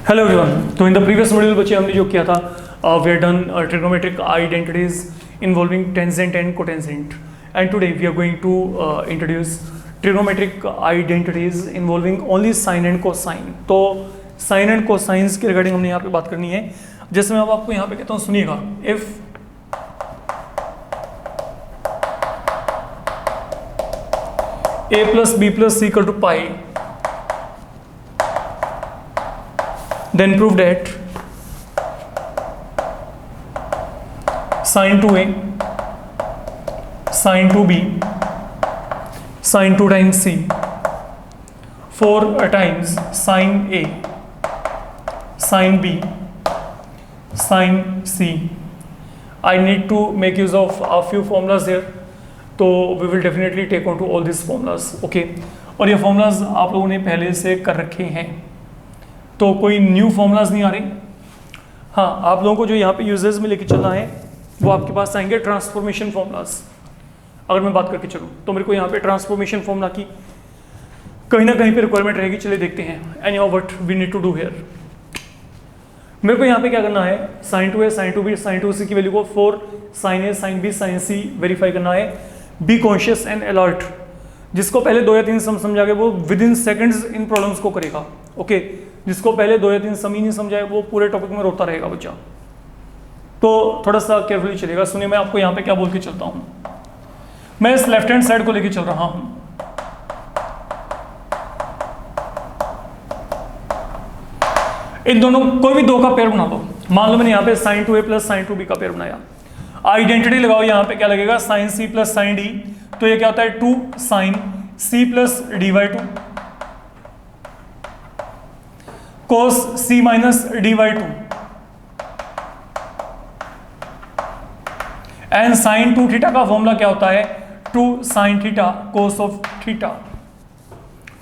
Hello everyone. तो in the previous module बच्चे हमने जो किया था we have done trigonometric identities involving tangent and cotangent and today we are going to introduce trigonometric identities involving only sine and cosine. तो sine and cosines के regarding हमने यहाँ पे बात करनी है। जैसे मैं अब आपको यहाँ पे कहता हूँ, सुनिएगा, if a plus b plus c equal to pi, then prove that sin 2a sin 2b sin 2 times c 4 times sin a sin b sin c. I need to make use of a few formulas here, तो we will definitely take on to all this formulas. Okay, और ये formulas आप लोगों ने पहले से कर रखे हैं, तो कोई न्यू फॉर्मूलाज नहीं आ रहे। हाँ, आप लोगों को जो यहाँ पे यूजेस में लेके चलना है वो आपके पास आएंगे ट्रांसफॉर्मेशन फॉर्मूलाज। अगर मैं बात करके चलूँ तो मेरे को यहाँ पे ट्रांसफॉर्मेशन फॉर्मूला की कहीं ना कहीं पे रिक्वायरमेंट रहेगी। चलिए देखते हैं। And now what we need to do here, मेरे को यहाँ पे क्या करना है, sin 2a sin 2b sin 2c की वैल्यू को 4 sin a sin b sin c verify करना है। बी कॉन्शियस एंड अलर्ट, जिसको पहले 2 या 3 सम समझा गया वो with in seconds in problems को करेगा। ओके, जिसको पहले 2 या 3 सम ही नहीं समझाए वो पूरे टॉपिक में रोता रहेगा बच्चा। तो थोड़ा सा केयरफुली चलेगा। सुनिए, मैं आपको यहाँ पे क्या बोल के चलता हूँ। मैं इस लेफ्ट हैंड साइड को लेके चल रहा हूँ। इन दोनों कोई भी दो का पेयर बना लो। मान लो मैंने यहाँ पे sin 2a plus sin 2b का पेयर बनाया। आइडेंटिटी लगाओ, यहाँ पे क्या लगेगा, sin c plus sin d, तो ये क्या होता है 2 sin c plus dy2 cos c minus dy2 and sin 2 theta का फॉर्मूला क्या होता है, 2 sin theta cos of theta.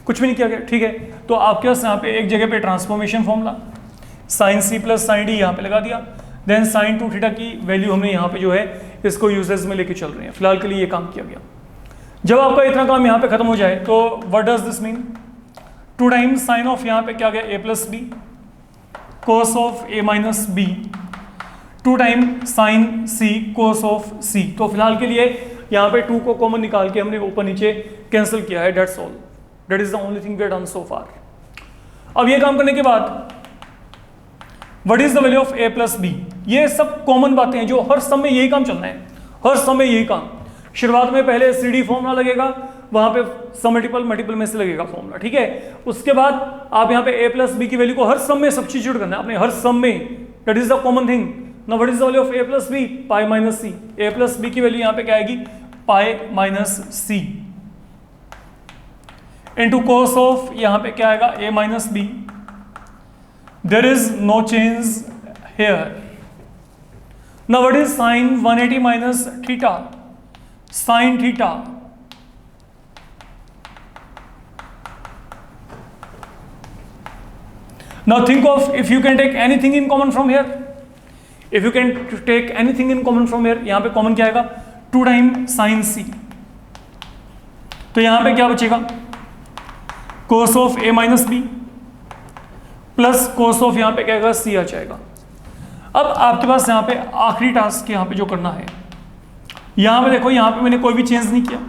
कुछ भी नहीं किया गया, ठीक है। तो आपके पास यहाँ पे एक जगह पे transformation formula sin c plus sin d यहाँ पे लगा दिया। देन sin 2 थीटा की वैल्यू हमने यहाँ पे जो है इसको यूजेस में लेके चल रहे हैं। फिलहाल के लिए ये काम किया गया। जब आपका इतना काम यहाँ पे खत्म हो जाए तो what does this mean, 2 times sine of यहाँ पे क्या गया a plus B cos of a minus B 2 time sine c cos of c। तो फिलहाल के लिए यहाँ पे 2 को कॉमन निकाल के हमने ऊपर नीचे कैंसिल किया है। That's all, that is the only thing we have done so far. अब ये काम करने के बाद what is the value of a plus B, ये सब कॉमन बातें हैं जो हर सम में यही काम चलना है, हर सम में यही काम। शुरुआत में पहले CD फॉर्मूला लगेगा, वहां पे सम मल्टीपल में से लगेगा फॉर्मूला, ठीक है। उसके बाद आप यहाँ पे a प्लस बी की वैल्यू को हर सम में सब्स्टिट्यूट करना है अपने, हर सम में। That is the common thing. Now what is the value of a plus B, pi minus C. a plus B की वैल्यू यहाँ पे क्या आएगी, pi minus C into cos of यहाँ पे क्या आएगा, a minus B. There is no change here. Now what is sin 180 minus theta? Sin theta. Now think of if you can take anything in common from here. If you can take anything in common from here, यहाँ पे common क्या आएगा, 2 time sin c। तो यहाँ पे क्या बचेगा, cos of a minus B plus cos of यहाँ पे क्या आएगा, सी आ जाएगा। अब आपके पास यहाँ पे आखिरी टास्क यहाँ पे जो करना है, यहाँ पे देखो, यहाँ पे मैंने कोई भी चेंज नहीं किया।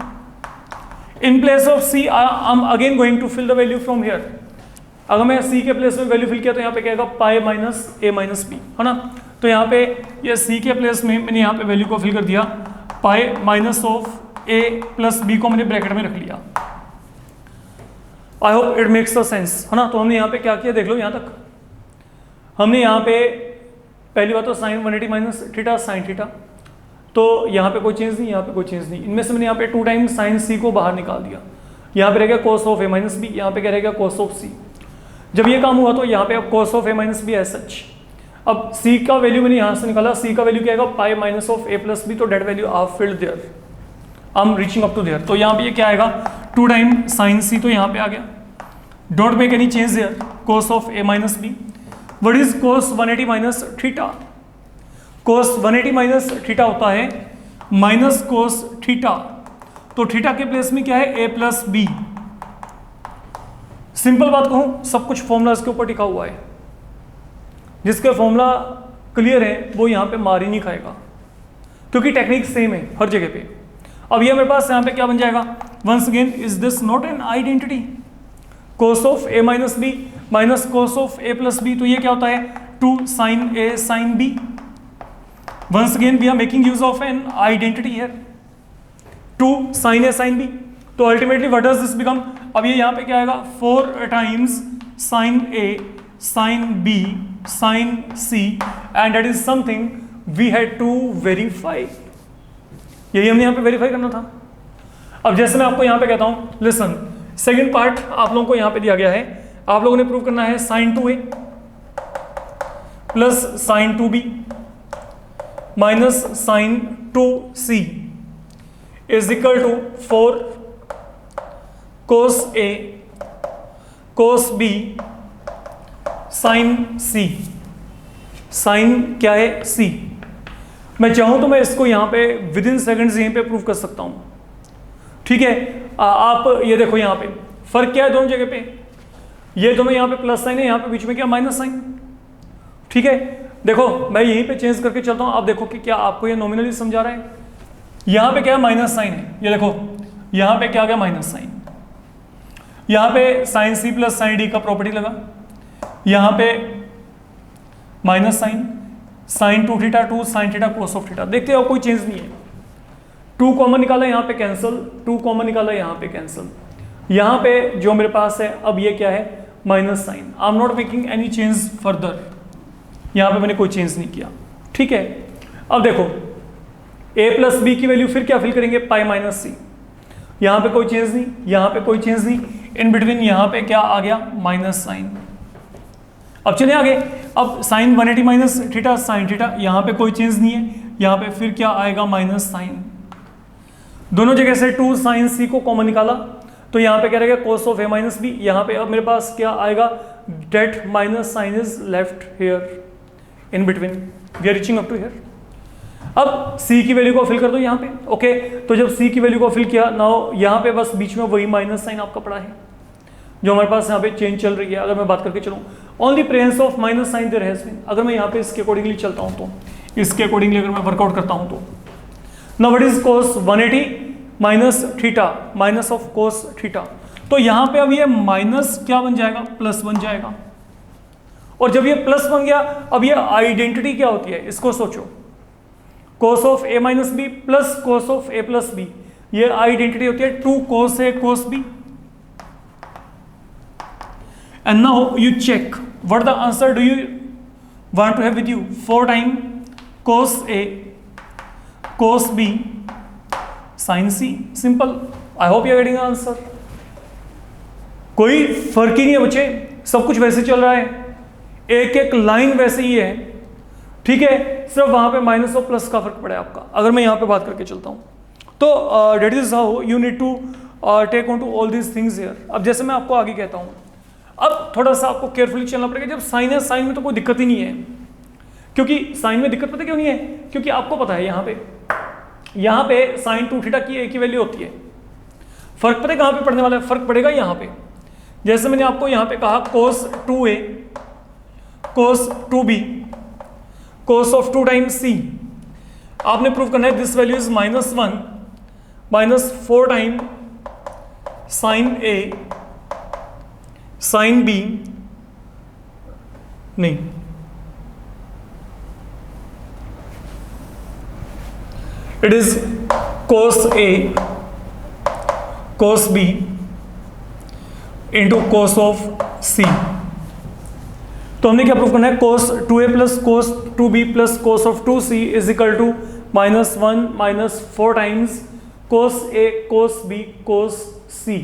In place of C I am again going to fill the value from here. अगर मैं सी के प्लेस में वैल्यू फिल किया तो यहाँ पे क्या आएगा, पाई माइनस ए माइनस बी, है ना। तो यहाँ पे ये सी के प्लेस में मैंने यहाँ पे वैल्यू को फिल कर दिया, pi minus of A plus B को मैंने ब्रैकेट में रख लिया। I hope it makes the sense, है ना। तो हमने यहाँ पे क्या किया, देख लो यहाँ तक। हमने यहाँ पे पहली बात तो sine 180 minus theta sine theta, तो यहाँ पे कोई चेंज नहीं, यहाँ पे कोई चेंज नहीं। इनमें से मैंने यहाँ पे 2 टाइम साइन सी को बाहर निकाल दिया। यहाँ पे रहेगा cos of A minus B, यहाँ पे क्या रहेगा, कोस ऑफ सी। जब ये काम हुआ तो यहाँ पे अब cos of A minus B as such. अब सी का वैल्यू मैंने यहाँ से निकाला, सी का वैल्यू क्या आएगा, pi minus of A plus B. तो डेट वैल्यू आप filled there, I am reaching up to there. तो यहाँ पे ये क्या आएगा, 2 टाइम साइन सी, तो यहाँ पे आ गया। Don't make any change there, cos of A minus B. What is cos 180 minus theta, cos 180 minus theta होता है माइनस कोस थीटा। तो थीटा के प्लेस में क्या है, ए प्लस बी। सिंपल बात कहूं, सब कुछ फॉर्मूला इसके ऊपर लिखा हुआ है। जिसका फॉर्मूला क्लियर है वो यहाँ पे मार ही नहीं खाएगा, क्योंकि टेक्निक सेम है हर जगह पे। अब ये मेरे पास यहाँ पे क्या बन जाएगा, once again is this not an identity, cos of A minus B minus cos of A plus B, तो ये क्या होता है 2 sin a sin b। Once again we are making use of an identity here, 2 sin a sin b। तो ultimately what does this become, अब ये यहाँ पे क्या आएगा 4 times sin a sin b sin c and that is something we had to verify. यही हमने यहाँ पे वेरीफाई करना था। अब जैसे मैं आपको यहाँ पे कहता हूँ, लिसन, सेकंड पार्ट आप लोगों को यहाँ पे दिया गया है, आप लोगों ने प्रूव करना है sin 2a plus sin 2b minus sin 2c is equal to 4 cos a cos b sin c। sin क्या है c। मैं चाहूं तो मैं इसको यहां पे विद इन सेकेंड्स यहीं पे प्रूव कर सकता हूं, ठीक है। आप ये देखो यहां पे फर्क क्या है दोनों जगह पे, ये दोनों यहां पे प्लस साइन है, यहां पे बीच में क्या माइनस साइन, ठीक है। देखो मैं यहीं पे चेंज करके चलता हूं, आप देखो कि क्या आपको ये नॉमिनली समझा रहा है। यहां पे क्या माइनस साइन है, ये देखो यहां पे क्या आ गया माइनस साइन, यहां पे sine C plus sine D का प्रॉपर्टी लगा, यहां पे minus sine sine 2 theta 2 sine theta cos of theta. देखते हो कोई चेंज नहीं है, 2 कॉमन निकाला यहाँ पे कैंसिल, 2 कॉमन निकाला यहाँ पे कैंसिल, यहाँ पे जो मेरे पास है अब ये क्या है minus sine. I am not making any change further, यहाँ पे मैंने कोई चेंज नहीं किया, ठीक है। अब देखो a प्लस बी की वैल्यू फिर क्या फिल करेंगे पाई माइनस सी, यहाँ पे कोई चेंज नहीं, यहाँ पे कोई चेंज नहीं, इन बिटवीन यहाँ पे क्या आ गया माइनस साइन। अब चलिए आगे, अब sine 180 minus theta sine theta, यहाँ पे कोई चेंज नहीं है, यहाँ पे फिर क्या आएगा माइनस साइन। दोनों जगह से 2 साइन सी को कॉमन निकाला तो यहाँ पे क्या रहेगा cos of A minus B, यहाँ पे अब मेरे पास क्या आएगा that minus sine is left here in between, we are reaching up to here. अब c की वैल्यू को फिल कर दो यहाँ पे, ओके। तो जब c की वैल्यू को फिल किया, नाउ यहाँ पे बस बीच में वही माइनस साइन आपका पड़ा है जो हमारे पास यहाँ पे चेंज चल रही है। अगर मैं बात करके चलूँ on the presence of minus sine there has been, अगर मैं यहाँ पे इसके अकॉर्डिंगली चलता हूँ तो इसके अकॉर्डिंगली अगर मैं वर्कआउट करता हूँ तो now what is cos 180 minus theta minus of cos theta, तो यहाँ पे अब ये माइनस क्या बन जाएगा प्लस बन जाएगा। और जब ये प्लस बन गया, अब ये आइडेंटिटी क्या होती है इसको सोचो, cos of A minus B plus cos of A plus B, ये आइडेंटिटी होती है 2 cos A cos B. And now you check what the answer do you want to have with you, 4 times cos A cos B sin C, simple। I hope you are getting the answer। कोई फर्क ही नहीं है बच्चे, सब कुछ वैसे चल रहा है, एक एक लाइन वैसे ही है, ठीक है। सिर्फ वहां पे माइनस और प्लस का फर्क पड़ा है आपका। अगर मैं यहाँ पे बात करके चलता हूँ तो that is how you need to take on to all these things here. अब जैसे मैं आपको आगे कहता हूँ, अब थोड़ा सा आपको केयरफुली चलना पड़ेगा। जब साइन है, साइन में तो कोई दिक्कत ही नहीं है, क्योंकि साइन में दिक्कत पता क्यों नहीं है, क्योंकि आपको पता है यहाँ पे साइन 2 थीटा की एक ही वैल्यू होती है। फर्क पता है कहाँ पे पड़ने वाला है, फर्क पड़ेगा यहाँ पे। जैसे मैंने आपको यहाँ पे कहा cos 2a cos 2b cos of 2 times c, आपने प्रूव करना है this value is -1 minus 4 time sine a sine B, नहीं it is cos A cos B into cos of C. तो हमने क्या प्रूव करना है, cos 2a plus cos 2b plus cos of 2c is equal to -1 minus 4 times cos A cos B cos C.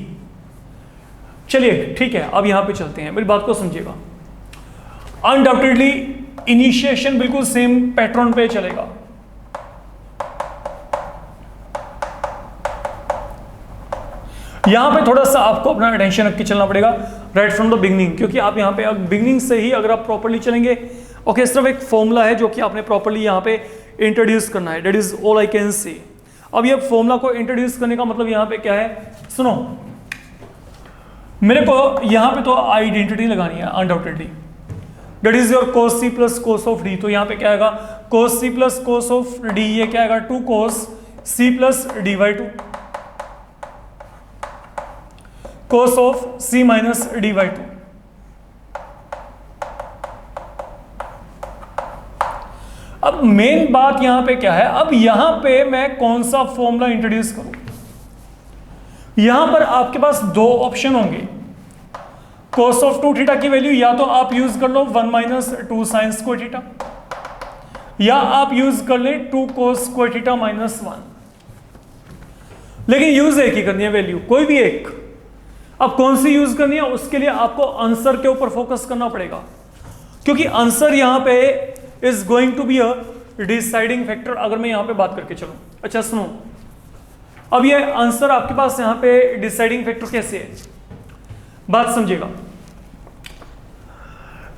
चलिए ठीक है, अब यहां पे चलते हैं, मेरी बात को समझिएगा। अनडाउटेडली इनिशिएशन बिल्कुल सेम पैटर्न पे चलेगा। यहां पे थोड़ा सा आपको अपना अटेंशन रख के चलना पड़ेगा राइट फ्रॉम द बिगनिंग, क्योंकि आप यहां पे बिगनिंग से ही अगर आप प्रॉपर्ली चलेंगे, ओके, सिर्फ एक फॉर्मूला है जो कि आपने प्रॉपर्ली यहां पे इंट्रोड्यूस करना है, that is all I can से। अब ये फॉर्मूला को इंट्रोड्यूस करने का मतलब यहां पे क्या है, सुनो, मेरे को यहां पे तो आइडेंटिटी लगानी है undoubtedly. That is your cos c plus cos of d। तो यहाँ पे क्या आएगा cos c plus cos of d, ये क्या आएगा 2 cos c plus d/2 cos of c minus d/2। अब मेन बात यहां पे क्या है, अब यहां पे मैं कौन सा फॉर्मूला इंट्रोड्यूस करूं। यहां पर आपके पास दो ऑप्शन होंगे, cos ऑफ 2 थीटा की वैल्यू या तो आप यूज कर लो 1 माइनस 2 साइन स्क्वायर थीटा, या आप यूज कर ले 2 cos स्क्वायर थीटा माइनस 1। लेकिन यूज एक ही करनी है वैल्यू, कोई भी एक। अब कौन सी यूज करनी है उसके लिए आपको आंसर के ऊपर फोकस करना पड़ेगा, क्योंकि आंसर यहां पे is going to be a deciding factor. अगर मैं यहां पे बात करके चलूं, अच्छा सुनो, अब ये आंसर आपके पास यहां पे डिसाइडिंग फैक्टर कैसे है, बात समझिएगा।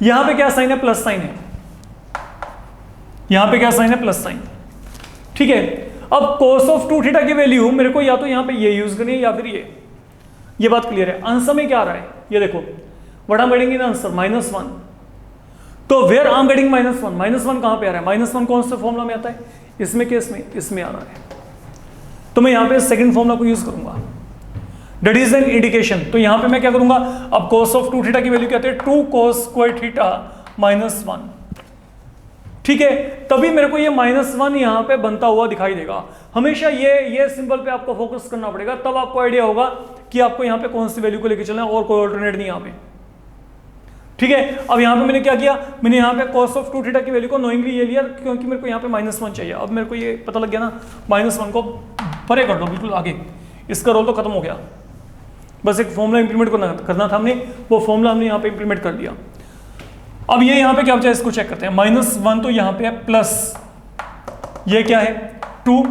यहां पे क्या साइन है, प्लस साइन है, यहां पे क्या साइन है, प्लस साइन, ठीक है। अब cos ऑफ 2 थीटा की वैल्यू मेरे को या तो यहां पे ये यूज करनी है या फिर ये बात क्लियर है। आंसर में क्या आ रहा है, ये देखो, what I am getting in answer -1। तो वेयर आई एम गेटिंग -1, -1 कहां पे आ रहा है, -1 कौन से फॉर्मूला में आता है, इसमें केस में, इसमें आ रहा है। तो मैं यहां पे सेकंड फॉर्मूला को यूज करूंगा, दैट इज एन इंडिकेशन। तो यहां पे मैं क्या करूंगा, अब cos ऑफ 2 थीटा की वैल्यू क्या आती है 2 cos स्क्वायर थीटा -1, ठीक है। तभी मेरे को ये -1 यहां पे बनता हुआ दिखाई देगा। हमेशा ये सिंबल पे आपको फोकस करना पड़ेगा, तब आपको आइडिया होगा कि आपको यहां पे कौन सी वैल्यू को लेकर चलना है, और कोई ऑल्टरनेट नहीं यहां पे, ठीक है। अब यहां पे मैंने क्या किया, मैंने यहां पे cos ऑफ 2 थीटा की वैल्यू को नोइंगली ये लिया, क्योंकि मेरे को यहां पे -1 चाहिए। अब मेरे को ये पता लग गया ना, -1 को परे कर दो बिल्कुल आगे, इसका रोल तो खत्म हो गया। बस एक फॉर्मूला इंप्लीमेंट करना था हमने, वो फॉर्मूला हमने यहाँ पे इंप्लीमेंट कर दिया। अब ये यहाँ पे क्या बचा है, इसको चेक करते हैं। -1 तो यहाँ पे है, प्लस ये क्या है 2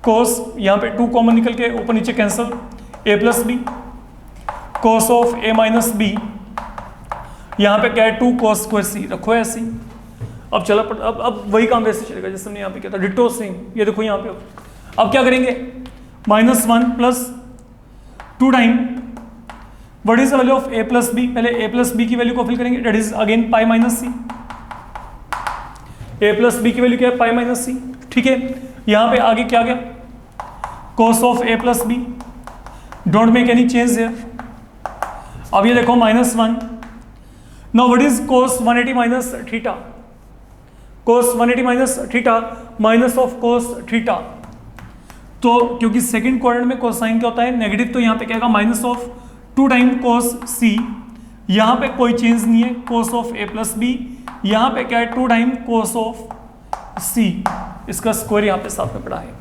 cos, यहाँ पे 2 कॉमन निकल के ऊपर नीचे cancel, a plus b cos of a minus B, यहाँ पे क्या है 2 cos स्क्वायर c, रखो ऐसे। अब चला अब वही काम वैसे चलेगा जैसे हमने यहाँ पे किया था, डिटो सेम। ये देखो यहाँ पे अब क्या करेंगे, -1 plus 2 time what is the value of a plus b, पहले a प्लस बी की वैल्यू को फिल करेंगे, that is again pi minus C. a plus B की वैल्यू क्या है, पाई माइनस सी, ठीक है। यहां पे आगे क्या गया, cos of a plus b, don't make any change here. अब ये देखो -1, now what is cos 180 minus theta, cos 180 minus theta minus of cos theta. तो क्योंकि सेकंड क्वाड्रेंट में कोसाइन क्या होता है, नेगेटिव, तो यहाँ पे क्या आएगा minus of 2 time cos c, यहाँ पे कोई चेंज नहीं है, cos of a plus b, यहाँ पे क्या है 2 टाइम cos ऑफ c, इसका स्क्वायर यहाँ पे साथ में पड़ा है।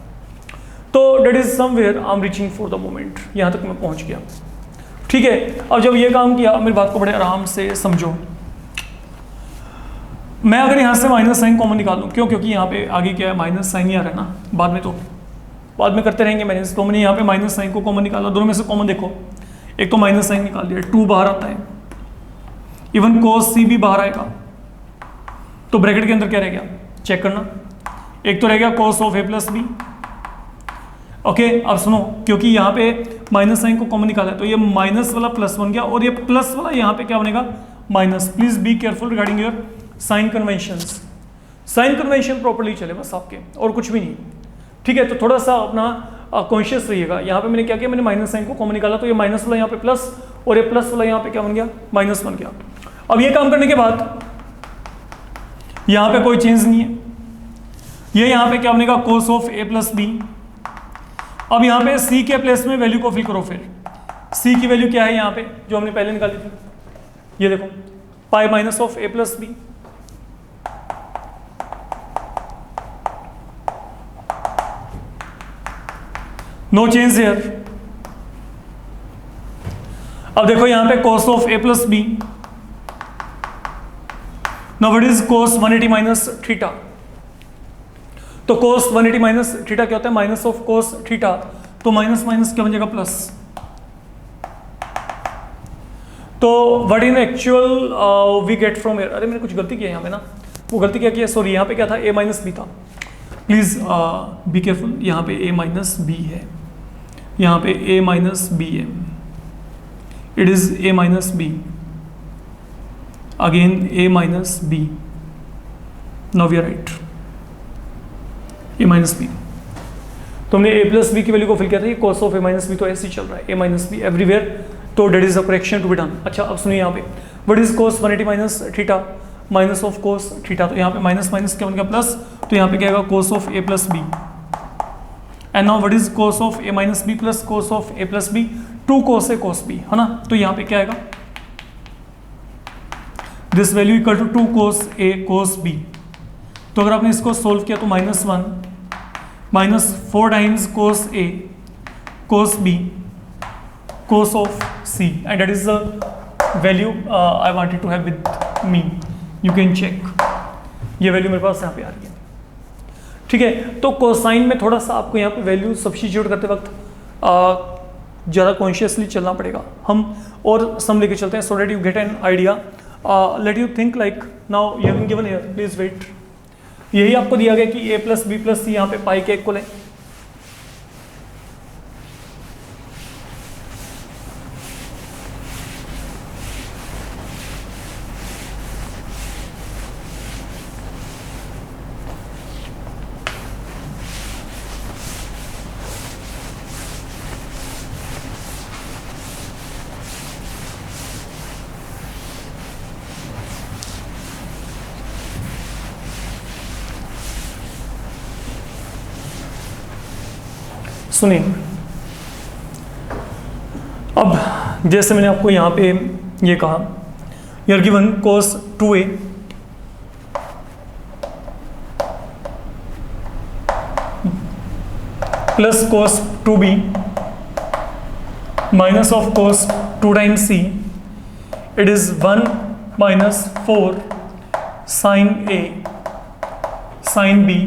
तो that is somewhere I am reaching for the moment, यहाँ तक मैं पहुँच गया, ठीक है। अब जब ये काम किया, मेरी बात को बड़े आराम से समझो। मैं अगर यहाँ से माइनस साइन कॉमन निकाल लूँ, क्यों, क्योंकि यहाँ पे आगे क्या है माइनस साइन ही आ रहा है ना, बाद में करते रहेंगे मैंने, तो मैंने यहाँ पे माइनस साइन को कॉमन निकाला, दोनों में से कॉमन देखो, एक तो माइनस साइन निकाल लिया, 2 बाहर आता है, इवन cos c भी बाहर आएगा, तो ब्रैकेट के अंदर क्या रह गया, चेक करना, एक तो रह गया cos of a plus b, okay. अब सुनो, क्योंकि यहाँ पे माइनस साइन को कॉमन निकाला है, तो ये माइनस वाला प्लस बन गया, और ये प्लस वाला यहाँ पे क्या बनेगा, minus. Please be careful regarding your sign conventions, sign convention properly चले बस आपके, और कुछ भी नहीं, ठीक है। तो थोड़ा सा अपना कॉन्शियस रहिएगा। यहाँ पे मैंने क्या किया, मैंने माइनस साइन को कॉमन निकाला, तो ये माइनस वाला यहाँ पे प्लस, और ये प्लस वाला यहाँ पे क्या बन गया, माइनस बन गया। अब ये काम करने के बाद यहाँ पे कोई चेंज नहीं है, ये यहाँ पे क्या बनेगा, cos of a plus b. अब यहाँ पे c के प्लेस में वैल्यू को फिल करो, फिर c की वैल्यू क्या है यहाँ पे जो हमने पहले निकाली थी, ये देखो pi minus of a plus b, no change here. अब देखो यहां पे cos of a plus b, now what is cos 180 minus theta. तो cos 180 माइनस थीटा क्या होता है, माइनस ऑफ cos थीटा, तो माइनस माइनस क्या बन जाएगा, प्लस। तो what in actual we get from here, अरे मैंने कुछ गलती की है यहाँ पे ना, वो गलती क्या किया, सॉरी, यहाँ पे क्या था, a माइनस बी था, प्लीज बी केयरफुल, यहाँ पे a माइनस बी है, यहाँ पे a माइनस बी है, it is a minus b, again a minus b, now we are right, a minus b. तो हमने a प्लस बी की वैल्यू को फिल किया था, ये cos of a minus b तो ऐसे ही चल रहा है, a माइनस बी एवरीवेयर, तो that is a correction to be done. अच्छा अब सुनिए यहाँ पे what is cos 180 minus theta minus of cos theta, तो यहाँ पे माइनस माइनस क्या बन गया प्लस, तो यहाँ पे क्या आएगा cos of a plus b, and now what is cos of a minus B plus cos of a plus b, 2 cos a cos b, है ना। तो यहाँ पे क्या आएगा, this value equal to 2 cos a cos b। तो अगर आपने इसको सोल्व किया तो -1 minus 4 times cos a cos b cos of c, and that is the value I wanted to have with me, you can check, ये value मेरे पास यहाँ पे आ रही है, ठीक है। तो कोसाइन में थोड़ा सा आपको यहाँ पे वैल्यू सब्स्टिट्यूट करते वक्त ज़्यादा कॉन्शियसली चलना पड़ेगा, हम और सम लेके चलते हैं, so that you get an idea, let you think like now you have been given here, please wait, यही आपको दिया गया कि a plus B plus c यहाँ पे पाई के इक्वल है, सुनिए। अब जैसे मैंने आपको यहाँ पे ये कहा, you are given cos 2a plus cos 2b minus of cos 2 times c, it is 1 minus 4 sin a sin b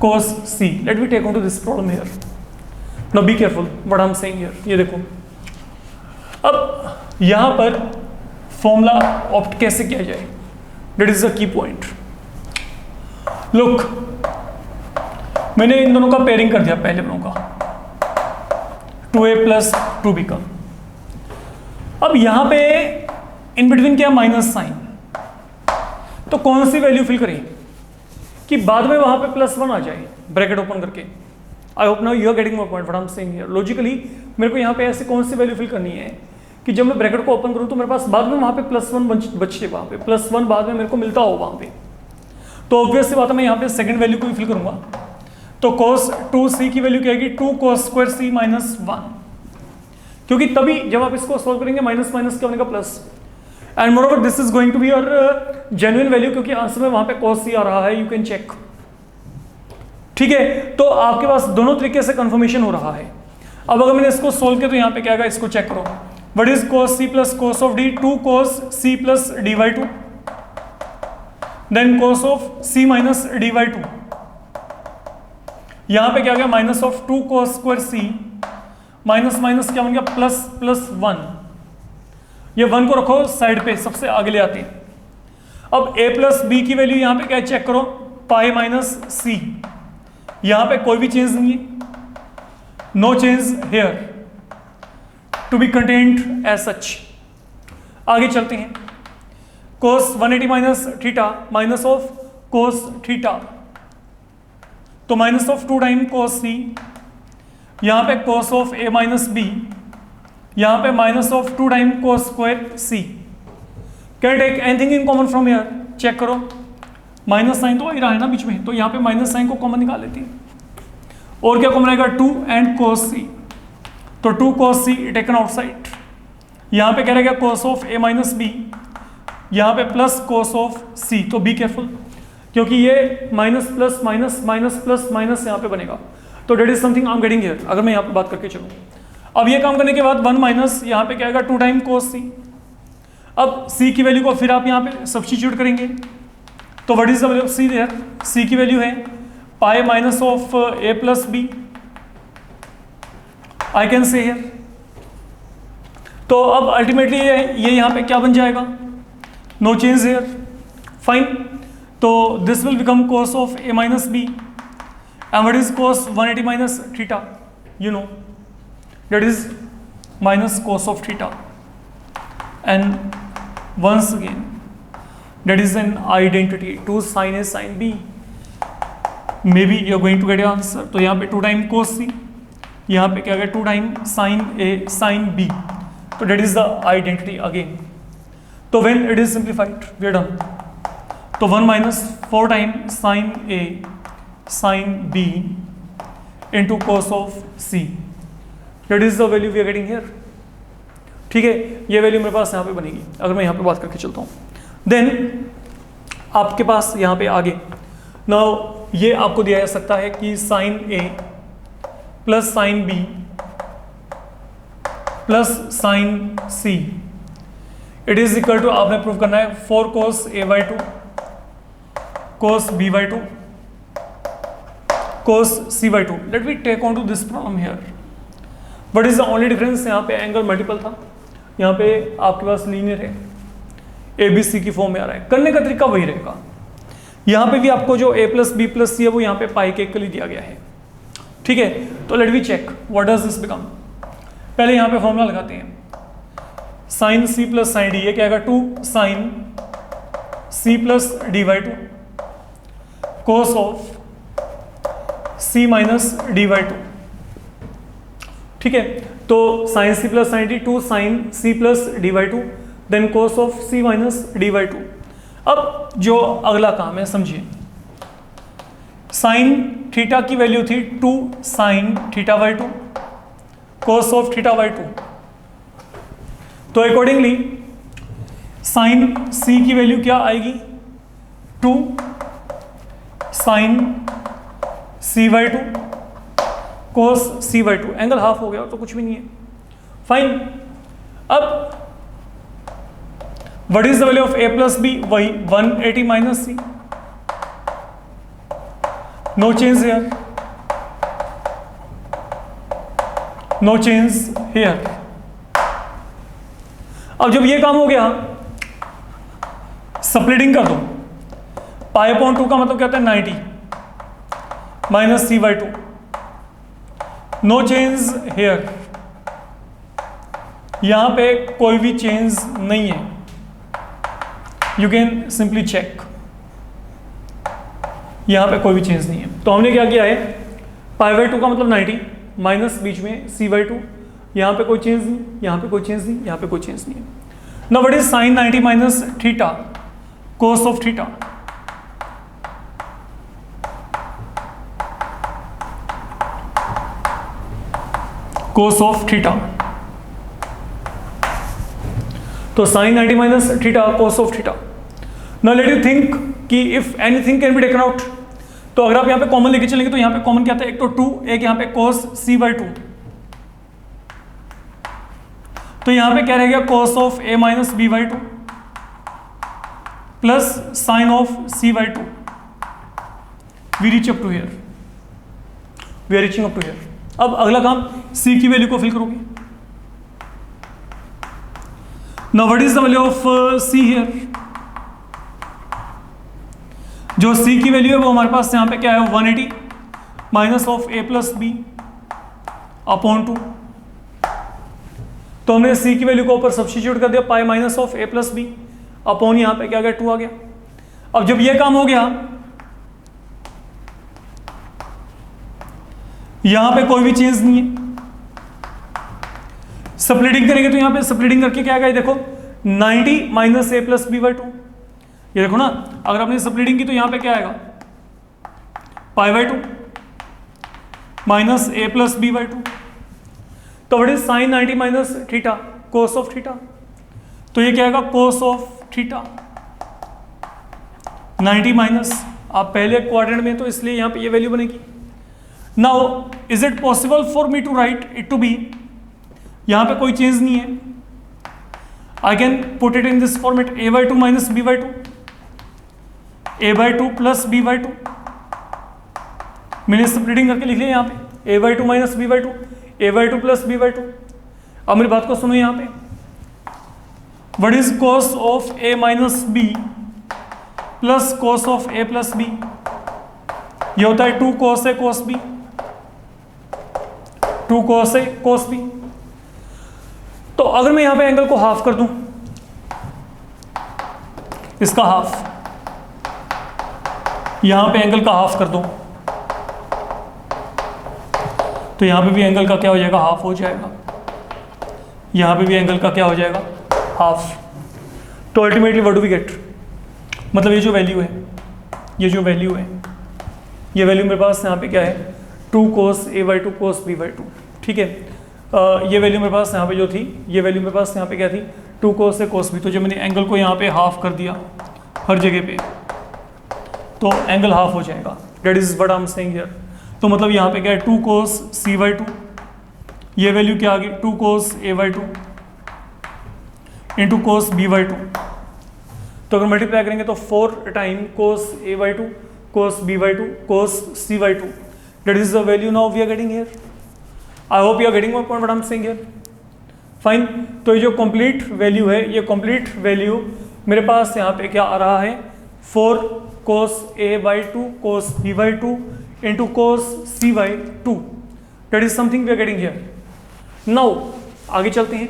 cos c। let me take on to this problem here, now be careful what I'm saying here। ये देखो अब यहाँ पर formula opt कैसे किया जाए, that is the key point। look मैंने इन दोनों का पेयरिंग कर दिया, पहले दोनों का 2a प्लस 2b का, अब यहाँ पे इन बिटवीन क्या माइनस साइन, तो कौन सी वैल्यू फिल करें कि बाद में वहां पे +1 आ जाए ब्रैकेट ओपन करके। I hope now you are getting my point, what I am saying here. Logically मेरे को यहाँ पे ऐसे कौन सी वैल्यू फिल करनी है कि जब मैं ब्रैकेट को ओपन करूँ तो मेरे पास बाद में वहाँ पे +1 बचे, वहाँ पे +1 बाद में मेरे को मिलता हो वहाँ पे, तो ऑब्वियस सी बात है मैं यहाँ पे सेकंड वैल्यू को भी फिल करूँगा। तो cos 2c की वैल्यू क्या आएगी, 2 cos स्क्वायर c माइनस 1, क्योंकि तभी जब आप इसको सॉल्व करेंगे माइनस माइनस क्या बनेगा plus, and moreover this is going to be your genuine value, क्योंकि आंसर में वहां पे cos c आ रहा है, यू कैन चेक, ठीक है। तो आपके पास दोनों तरीके से कंफर्मेशन हो रहा है। अब अगर मैंने इसको सोल्व किया तो यहाँ पे क्या आएगा, इसको चेक करो, what is cos c plus cos of d, 2 cos c plus dy2, then cos of c minus dy2, यहाँ पे क्या आ गया minus of 2 cos square c minus minus क्या बन गया प्लस प्लस 1, ये 1 को रखो साइड पे, सबसे आगे ले आते हैं। अब a प्लस बी की वैल्यू यहाँ पे क्या चेक करो, पाई माइनस सी, यहाँ पे कोई भी चेंज नहीं है, no change here, to be contained as such. आगे चलते हैं, cos 180 minus theta minus of cos theta, तो minus of 2 time cos c, यहाँ पे cos of a minus B, यहाँ पे minus of 2 time cos square c। Can take anything in common from here, check करो, minus sine तो आ ही रहा है ना बीच में, तो यहाँ पे माइनस साइन को कॉमन निकाल लेती है, और क्या कॉमन आएगा 2 एंड cos c, तो 2 cos c टेकन आउटसाइड, यहाँ पे क्या रहेगा cos of a minus B, यहाँ पे प्लस cos ऑफ c, तो बी केयरफुल क्योंकि ये minus plus minus minus plus minus यहाँ पे बनेगा, तो that is something I am getting here. अगर मैं यहाँ पे बात करके चलूँ, अब ये काम करने के बाद 1 माइनस यहाँ पे क्या आएगा 2 टाइम cos c, अब c की वैल्यू को फिर आप यहाँ पे सब्स्टिट्यूट करेंगे, तो what is the value of c there, c की वैल्यू है pi minus of a plus b, I can say here. तो अब अल्टीमेटली ये यहाँ पे क्या बन जाएगा, नो चेंज हियर, फाइन। तो this will become cos of a minus b, and what is cos 180 minus theta, you know that is minus cos of theta, and once again that is an identity 2 sin A sin B, maybe you are going to get your answer। तो यहाँ पे 2 time cos C, यहाँ पे क्या गया 2 time sin A sin B, तो that is the identity again। तो when it is simplified we are done। तो 1 minus 4 time sin A sin B into cos of C, that is the value we are getting here। ठीक है, ये value मेरे पास यहाँ पे बनेगी अगर मैं यहाँ पे बात करके चलता हूँ। देन आपके पास यहाँ पे आगे नाउ ये आपको दिया जा सकता है कि sine A plus sine B plus sine C it is equal to, आपने प्रूव करना है 4 cos A/2 cos B/2 cos C/2। Let me take on to this problem here. What is the only difference, यहाँ पे angle multiple था, यहाँ पे आपके पास linear है, ए बी सी की फॉर्म में आ रहा है। करने का तरीका वही रहेगा, यहाँ पे भी आपको जो a प्लस बी प्लस सी है वो यहाँ पे पाई के इक्वली दिया गया है। ठीक है, तो let we check what does this become. पहले यहाँ पे फॉर्मूला लगाते हैं, sine C plus sine D, ये क्या आएगा 2 sine C plus D/2 cos of C minus D/2। ठीक है, तो sine C plus sine D 2 sine C plus D/2 then cos of C minus D/2। अब जो अगला काम है समझिए, साइन थीटा की वैल्यू थी 2 साइन θ/2 कोस ऑफ θ/2, तो अकॉर्डिंगली साइन सी की वैल्यू क्या आएगी 2 साइन C/2 कोस C/2। एंगल हाफ हो गया तो कुछ भी नहीं है, फाइन। अब what is the value of a plus b, वही 180 minus c, no change here, no change here. अब जब ये काम हो गया स्प्लिटिंग कर दो, π/2 का मतलब क्या होता है 90 minus C/2, no change here, यहां पे कोई भी चेंज नहीं है, यू कैन सिंपली चेक, यहां पे कोई भी चेंज नहीं है। तो हमने क्या किया है, π/2 का मतलब 90 माइनस बीच में C/2, यहां पे कोई चेंज नहीं, यहां पे कोई चेंज नहीं, यहां पे कोई चेंज नहीं है। Now what is sine 90 minus theta cos of theta, cos of theta, तो sine 90 minus theta cos of theta. Now let you think कि if anything can be taken out, तो अगर आप यहाँ पे कॉमन लेके चलेंगे तो यहाँ पे कॉमन क्या था, एक तो 2, एक यहाँ पे कोस C/2, तो यहाँ पे क्या रहेगा cos of A minus B/2 plus sine of C/2। We reach up to here, we are reaching up to here. अब अगला काम C की वैल्यू को फिल करोगे। Now what is the value of C here, जो C की value है वो हमारे पास यहाँ पे क्या है 180 minus of A plus B upon 2, तो हमने C की वैल्यू को ऊपर सब्स्टिट्यूट कर दिया, pi minus of A plus B upon यहाँ पे क्या गया 2 आ गया। अब जब ये काम हो गया, यहां पे कोई भी चेंज नहीं है, स्प्लिटिंग करेंगे तो यहाँ पे स्प्लिटिंग करके क्या आएगा, देखो 90 माइनस A प्लस B/2, ये देखो ना, अगर आपने स्प्लिटिंग की तो यहाँ पे क्या आएगा π/2 माइनस A प्लस B/2, तो what is sine 90 minus theta cos of theta, तो ये क्या आएगा कोस ऑफ थीटा 90 माइनस, आप पहले क्वाड्रेंट में तो इसलिए यहाँ पे ये वैल्यू बनेगी। Now is it possible for me to write it to be, यहाँ पे कोई चेंज नहीं है, I can put it in this format A/2 minus B/2, A/2 plus B/2, मैंने स्प्लिटिंग करके लिख लिया यहाँ पे A/2 minus B/2, A/2 plus B/2। अब मेरी बात को सुनो, यहाँ पे what is cos of A minus B plus cos of A plus B, ये होता है 2 cos A cos B, 2 cos A cos B। तो अगर मैं यहाँ पे एंगल को हाफ कर दूं, इसका हाफ, यहां पे एंगल का हाफ कर दो, तो यहां पे भी एंगल का क्या हो जाएगा, हाफ हो जाएगा, यहां पे भी एंगल का क्या हो जाएगा, हाफ। तो ultimately what do we get, मतलब ये जो वैल्यू है, ये जो वैल्यू है, ये वैल्यू मेरे पास यहाँ पे क्या है, 2 cos a/2 cos b/2, ठीक है। ये वैल्यू मेरे पास यहाँ पे जो थी, ये वैल्यू मेरे पास यहाँ पे क्या थी, 2 cos a cos b, तो जब मैंने एंगल को यहाँ पे हाफ कर दिया हर जगह पे, तो एंगल हाफ हो जाएगा, that is what I am saying here. तो मतलब यहाँ पे क्या है, 2 cos c/2, ये वैल्यू क्या आ गई, 2 cos a/2 into cos b/2, तो अगर मल्टीप्लाई करेंगे तो 4 time cos a/2 cos b/2 cos c/2, that is the value now we are getting here. I hope you are getting my point what I am saying here. Fine. तो ये जो complete value है, ये complete value मेरे पास यहाँ पे क्या आ रहा है, 4 cos a/2 cos b/2 into cos c/2, that is something we are getting here. Now आगे चलते हैं।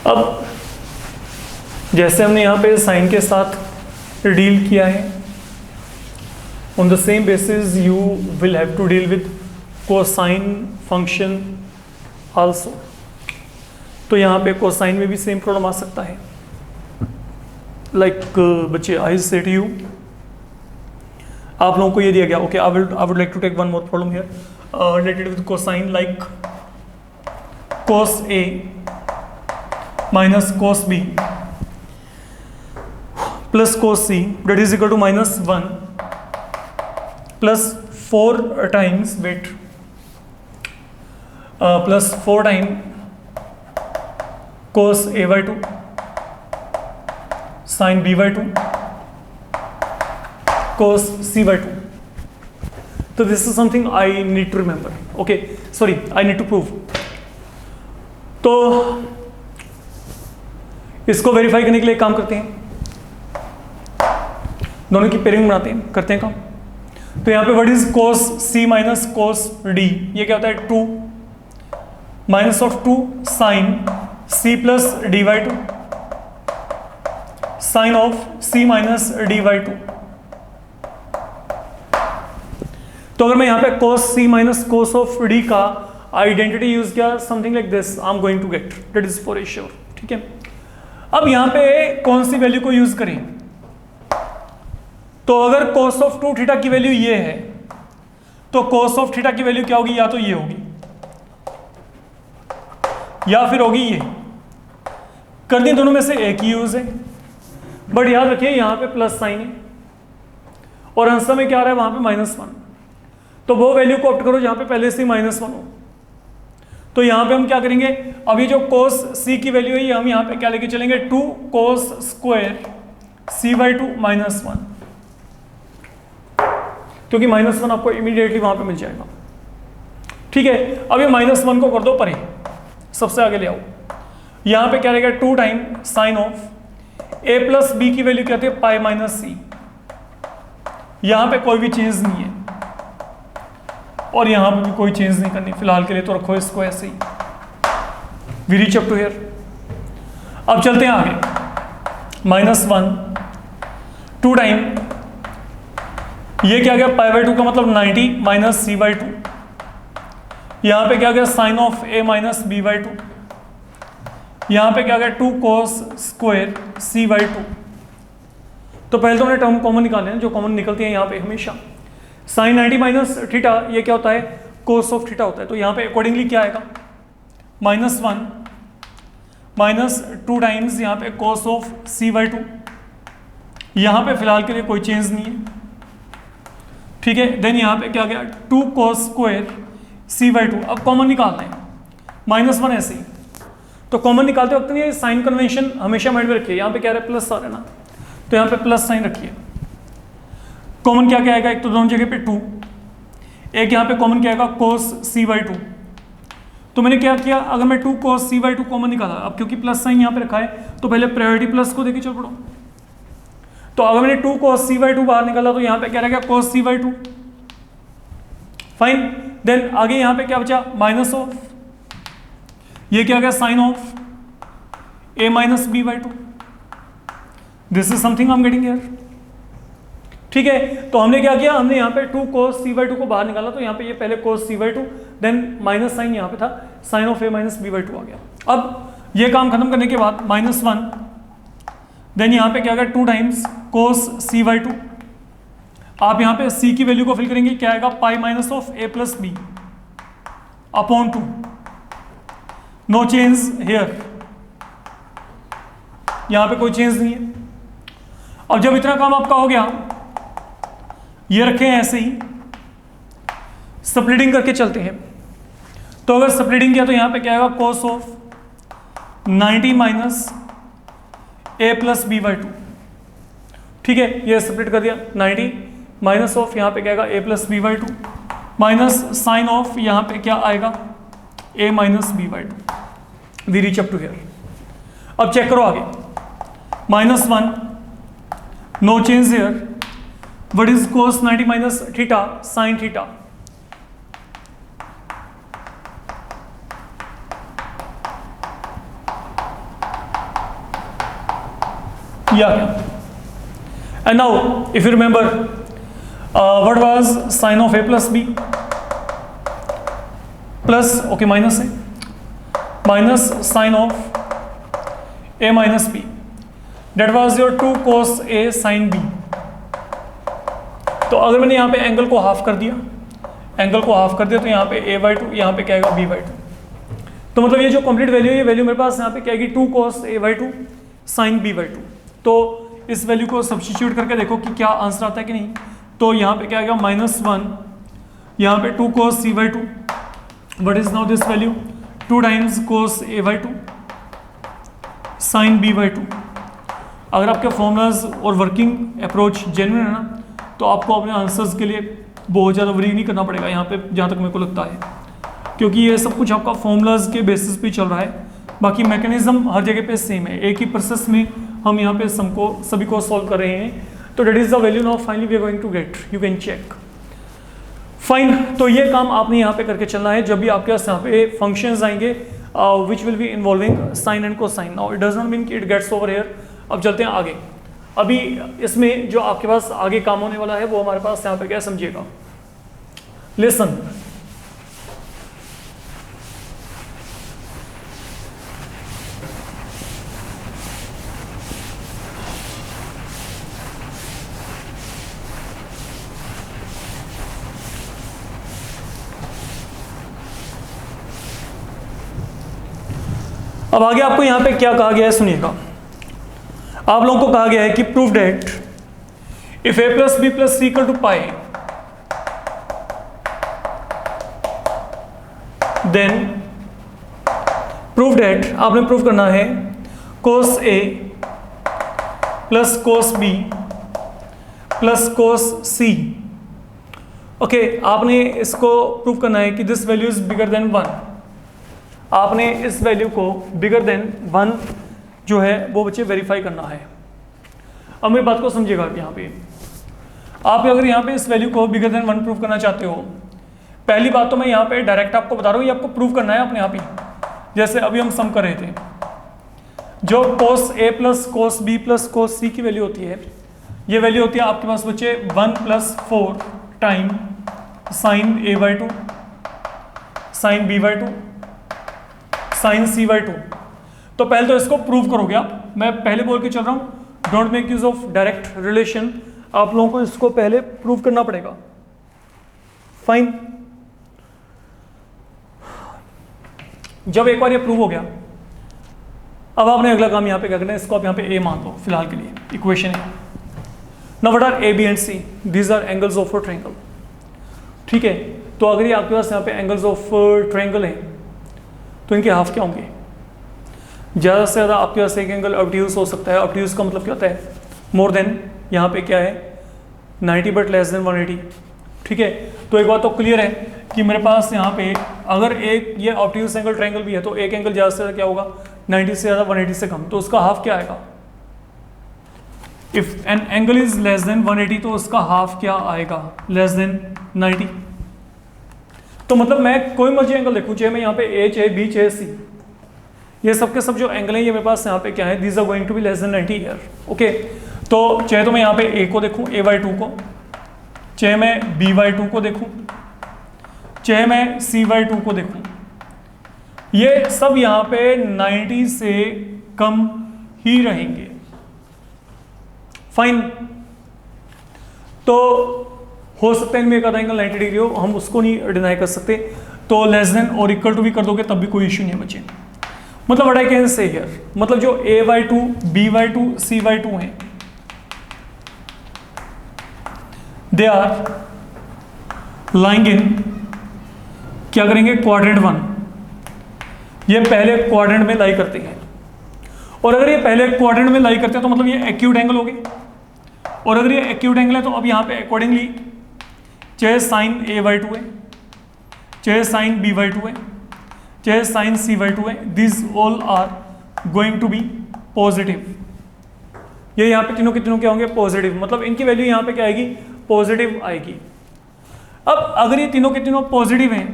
अब जैसे हमने यहाँ पे साइन के साथ डील किया है, on the same basis you will have to deal with cosine function also. तो यहाँ पे कोसाइन में भी सेम प्रॉब्लम आ सकता है। लाइक बच्चे, आई से टू यू, आप लोगों को ये दिया गया, okay, I would like to take one more problem here related with cosine, like cos A minus cos B plus cos C, that is equal to -1 plus 4 times, wait, plus 4 times cos A/2 sin B/2 cos C/2. So this is something I need to remember. Okay, sorry, I need to prove. तो इसको verify करने के लिए काम करते हैं, दोनों की पेयरिंग बनाते हैं, करते हैं काम। तो यहाँ पे what is cos C minus cos D, ये क्या होता है 2 minus of 2 sine C plus D/2 sine of C minus D/2। तो अगर मैं यहाँ पे cos C minus cos of D का आइडेंटिटी यूज किया, something like this I am going to get, that is for sure, ठीक है। अब यहाँ पे कौन सी वैल्यू को यूज करें, तो अगर cos ऑफ 2 थीटा की वैल्यू ये है, तो cos ऑफ थीटा की वैल्यू क्या होगी, या तो ये होगी या फिर होगी ये, कर दी, दोनों में से एक ही यूज है। बट याद रखिए यहाँ पे प्लस साइन है और आंसर में क्या आ रहा है, वहां पे -1, तो वो वैल्यू को ऑप्ट करो जहां पे पहले से -1 हो। तो यहां पे हम क्या करेंगे, अब ये जो cos C की वैल्यू है, ये हम यहां पे क्या लेके चलेंगे, 2 cos स्क्वायर C/2 -1, क्योंकि -1 आपको इमीडिएटली वहां पे मिल जाएगा, ठीक है। अब ये -1 को कर दो परे, सबसे आगे ले आओ, यहां पे क्या रहेगा, 2 time sine of A plus B की वैल्यू क्या थी, पाई माइनस C, यहां पे कोई भी चेंज नहीं है और यहां पे भी कोई चेंज नहीं करनी, फिलहाल के लिए तो रखो इसको ऐसे ही, we reach up to here. अब चलते हैं आगे, -1 2 टाइम, ये क्या गया, π/2 का मतलब 90 माइनस C/2, यहां पे क्या गया, sine of A minus B/2, यहां पे क्या गया, 2 cos स्क्वायर C/2। तो पहले तो हमने टर्म कॉमन निकाले हैं, जो कॉमन निकलती है यहाँ पे हमेशा, साइन 90 माइनस थीटा, ये क्या होता है, कोस ऑफ थीटा होता है। तो यहाँ पे अकॉर्डिंगली क्या आएगा, -1 माइनस 2 टाइम्स यहाँ पे कोस ऑफ C/2, यहाँ पे फिलहाल के लिए कोई चेंज नहीं है, ठीक है। देन यहाँ पे क्या गया, 2 cos स्क्वायर C/2। अब कॉमन निकालना है, -1 ऐसे ही, तो कॉमन निकालते वक्त ये साइन कन्वेंशन हमेशा माइंड में रखिए, यहाँ पे क्या रहा है, प्लस आ रहा है ना, तो यहाँ पे प्लस साइन रखिए। कॉमन क्या क्या आएगा, एक तो दोनों जगह पे 2, एक यहाँ पे कॉमन क्या आएगा, cos C/2, तो मैंने क्या किया, अगर मैं 2 cos c/2 कॉमन निकाला, अब क्योंकि प्लस साइन यहाँ पे रखा है तो पहले प्रायोरिटी प्लस को देके चल पड़ो। तो अगर मैंने 2 cos c/2 बाहर निकाला तो यहाँ पे क्या रहेगा, cos c/2। फाइन, देन आगे यहाँ पे क्या बचा, माइनस ऑफ, ये क्या गया, sine of a minus b/2। This is something I am getting here. ठीक है, तो हमने क्या किया, हमने यहाँ पे 2 cos c/2 को बाहर निकाला, तो यहाँ पे ये पहले cos c/2, then minus sign यहाँ पे था, sine of a minus b/2 आ गया। अब ये काम खत्म करने के बाद -1, देन यहाँ पे क्या आएगा 2 टाइम्स cos c/2। आप यहाँ पे c की वैल्यू को फिल करेंगे, क्या आएगा, pi minus of a plus b upon 2। No change here, यहाँ पे कोई चेंज नहीं है। अब जब इतना काम आपका हो गया, ये रखे हैं ऐसे ही, स्प्लिटिंग करके चलते हैं। तो अगर स्प्लिटिंग किया तो यहाँ पे क्या आएगा, cos of 90 minus a plus b/2। ठीक है, ये स्प्लिट कर दिया, 90 माइनस ऑफ यहाँ पे क्या आएगा, a plus b/2 minus sine of यहाँ पे क्या आएगा, a minus b/2। We reach up to here. अब चेक करो आगे, -1, no change here. What is cos 90 minus theta sin theta? Yeah. And now, if you remember, what was sin of a plus b? Plus, okay, minus a. Minus sin of a minus b. That was your 2 cos a sin b. तो अगर मैंने यहाँ पे angle को half कर दिया, तो यहाँ पे a/2, यहाँ पे क्या आएगा, b/2। तो मतलब ये जो कंप्लीट वैल्यू है, ये वैल्यू मेरे पास यहाँ पे क्या आएगी, 2 cos a/2 sin b/2। तो इस वैल्यू को सब्स्टिट्यूट करके देखो कि क्या आंसर आता है कि नहीं। तो यहाँ पे क्या आएगा, -1, यहाँ पे 2 cos c/2, what is now this value, 2 times cos a/2 sin b/2। अगर आपके फॉर्मूलाज और वर्किंग अप्रोच जेन्युइन है ना, तो आपको अपने आंसर्स के लिए बहुत ज़्यादा वरी नहीं करना पड़ेगा यहाँ पे, जहाँ तक मेरे को लगता है, क्योंकि ये सब कुछ आपका फॉर्मूलाज के बेसिस पे चल रहा है। बाकी मैकेनिज्म हर जगह पे सेम है, एक ही प्रोसेस में हम यहाँ पे सभी को सॉल्व कर रहे हैं। तो that is the value now finally we are going to get, you can check. Fine, तो ये काम आपने यहाँ पे करके चलना है जब भी आपके पास यहाँ पे फंक्शंस आएंगे which will be involving sine and cosine. Now it does not mean कि इट गेट्स ओवर हियर। अब चलते हैं आगे। अभी इसमें जो आपके पास आगे काम होने वाला है वो हमारे पास यहाँ पे क्या समझिएगा, लिसन। अब आगे आपको यहाँ पे क्या कहा गया है सुनिएगा। आप लोगों को कहा गया है कि prove that if a plus B plus C equal to pi, then prove that, आपने प्रूव करना है cos a plus cos b plus cos c। Okay, आपने इसको प्रूव करना है कि this value is bigger than 1। आपने इस वैल्यू को बिगर देन 1 जो है वो बच्चे वेरीफाई करना है। अब मेरी बात को समझिएगा, यहाँ पे आप अगर यहाँ पे इस वैल्यू को बिगर देन 1 प्रूव करना चाहते हो, पहली बात तो मैं यहाँ पे डायरेक्ट आपको बता रहा हूँ, ये आपको प्रूव करना है अपने आप ही। जैसे अभी हम सम कर रहे थे, जो cos a plus cos b plus cos c की वैल्यू होती है, ये वैल्यू होती है आपके पास बच्चे 1 + 4 time sign a/2 sign b/2 sign c/2। तो पहले तो इसको प्रूव करोगे आप, मैं पहले बोल के चल रहा हूँ, don't make use of direct relation. आप लोगों को इसको पहले प्रूव करना पड़ेगा। फाइन, जब एक बार ये प्रूव हो गया, अब आपने अगला काम यहाँ पे क्या करना है, इसको आप यहाँ पे a मान लो फिलहाल के लिए, इक्वेशन है। Now what are a b and c, these are angles of a triangle. ठीक है, तो अगर ये आपके पास यहाँ पे एंगल्स ऑफ ट्रायंगल है तो इनके हाफ क्या होंगे, ज़्यादा से ज़्यादा आपके पास एक एंगल ऑब्ट्यूज हो सकता है। ऑब्ट्यूज का मतलब क्या होता है, मोर देन, यहाँ पे क्या है 90 बट लेस देन 180। ठीक है, तो एक बात तो क्लियर है कि मेरे पास यहाँ पे अगर एक ये ऑब्ट्यूज एंगल ट्रायंगल भी है तो एक एंगल ज़्यादा से ज़्यादा क्या होगा 90 से ज़्यादा 180 से कम, तो उसका हाफ क्या आएगा? If an angle is less than 180 तो उसका हाफ क्या आएगा? Less than 90। तो मतलब मैं कोई मर्जी एंगल देखूं, चाहे मैं यहाँ पे ए, चाहे बी, चाहे सी, ये सब के सब जो एंगल हैं ये मेरे पास यहाँ पे क्या है? These are going to be less than 90 year. Okay, तो चाहे तो मैं यहाँ पे ए को देखूं, a/2 को, चाहे मैं b/2 को देखूं, चाहे मैं c/2 को देखूं, ये सब यहाँ पे 90 से कम ही रहेंगे। फाइन। तो हो सकता है इनमें एक आधा एंगल 90 डिग्री हो, हम उसको नहीं डिनाई कर सकते, तो लेस देन और इक्वल टू भी कर दोगे तब भी कोई इश्यू नहीं है बच्चे। मतलब what I can say here, मतलब जो a/2, b/2, c/2 हैं, दे आर लाइंग इन, क्या करेंगे? क्वाड्रेंट 1। ये पहले क्वाड्रेंट में लाई करते हैं, और अगर ये पहले क्वाड्रेंट में लाई करते हैं तो मतलब ये एक्यूट एंगल हो गए, और अगर ये एक्यूट एंगल है तो अब यहाँ पे अकॉर्डिंगली चाहे साइन a/2 है, चाहे साइन b/2 है, चाहे साइन c/2 है, this all are going to be positive. ये यहाँ पे तीनों के तीनों क्या होंगे? पॉजिटिव। मतलब इनकी वैल्यू यहाँ पे क्या आएगी? पॉजिटिव आएगी। अब अगर ये तीनों के तीनों पॉजिटिव हैं,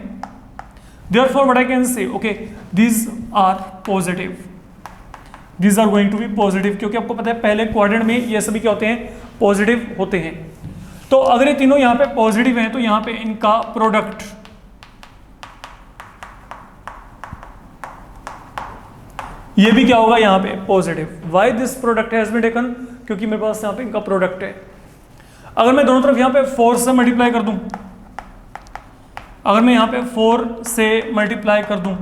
therefore what I can say, okay, these are positive, these are going to be positive, क्योंकि आपको पता है पहले क्वाड्रेंट में ये सभी क्या होते हैं? पॉजिटिव होते हैं। तो अगर ये तीनों यहाँ पे पॉजिटिव हैं तो यहाँ पे इनका प्रोडक्ट ये भी क्या होगा? यहाँ पे positive. Why this product has been taken? क्योंकि मेरे पास यहाँ पे इनका प्रोडक्ट है। अगर मैं दोनों तरफ यहाँ पे 4 से मल्टीप्लाई कर दूं, अगर मैं यहाँ पे 4 से मल्टीप्लाई कर दूं,